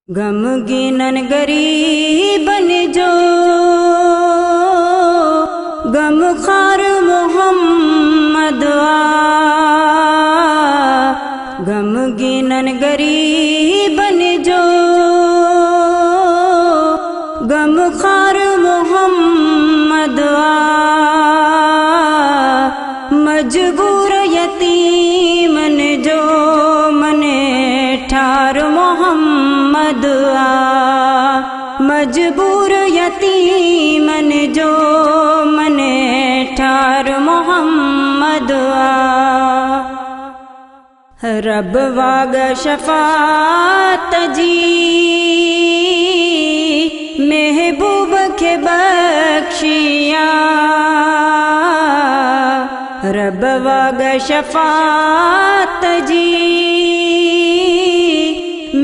गमगीनन गरीबन जो गमखार मोहम्मद गमगीनन गरीबन जो गमखार मोहम्मद मजबूर यतीमन जो मने ठार मोहम्मद मजबूर यतीमन जो मने ठार मोहम्मद रब वाग शफात जी महबूब के बख्शिया रब वाग शफात जी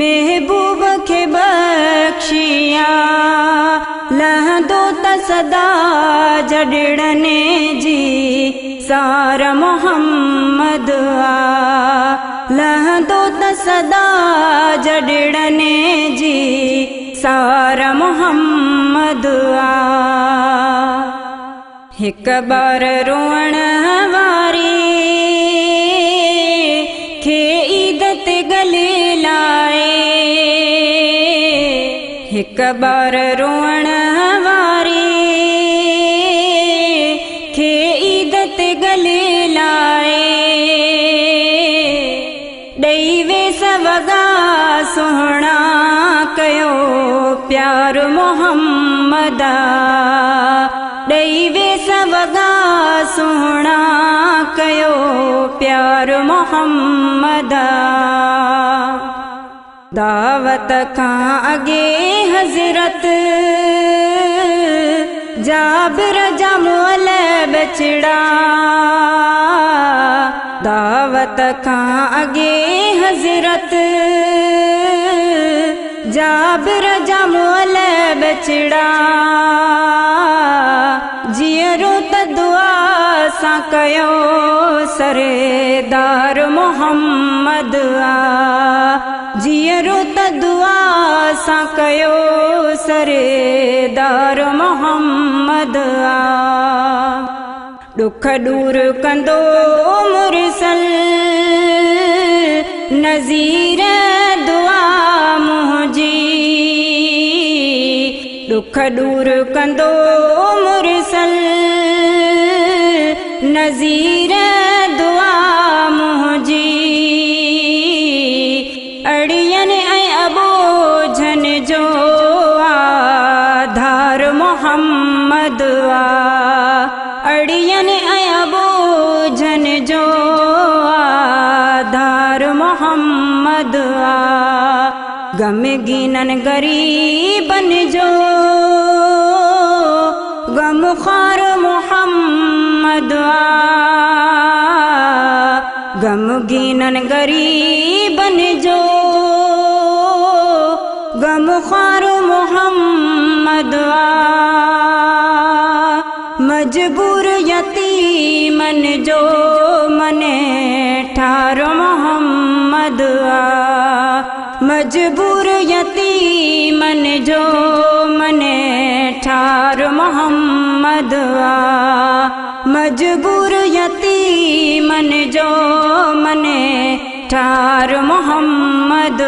महबूब के बख्शिया लह दो तसदा जड़ने जी सारा मोहम्मद लह दो तसदा जड़ने जी सारा मोहम्मद एक बार रोण वारी खे ईदत गले लाए एक बार रोण वारी खे ईदत गले लाए दई वे सवगा सोहना कयो प्यार मोहम्मद दई वे सवगा सोहना कयो प्यार मोहम्मद दावत का अगे हजरत जाबिर जमोल बचड़ा दावत का अगे हजरत जाबिर जमोल बचड़ा जियरो त दुआ सा कयो सरेदार मोहम्मद जियरो त दुआ सा कयो सरेदार मोहम्मद दुख दूर कंदो मुरसल नज़ीर दुआ मुंहिंजी दुख दूर कंदो मुरसल नज़ीर दुआ मुंहिंजी अड़ियन ऐं अबोझन जो आधार मोहम्मद अड़ियन ऐं अबोझन जो आधार मोहम्मद गमगीनन गरीबन जो गमखार मोहम्मद गमगीनन गरीबन जो गमखार मोहम्मद मजबूर यतीमन जो मने ठार मोहम्मद मजबूर यतीमन जो मने ठार मोहम्मद मजबूर यतीमन जो मने ठार मोहम्मद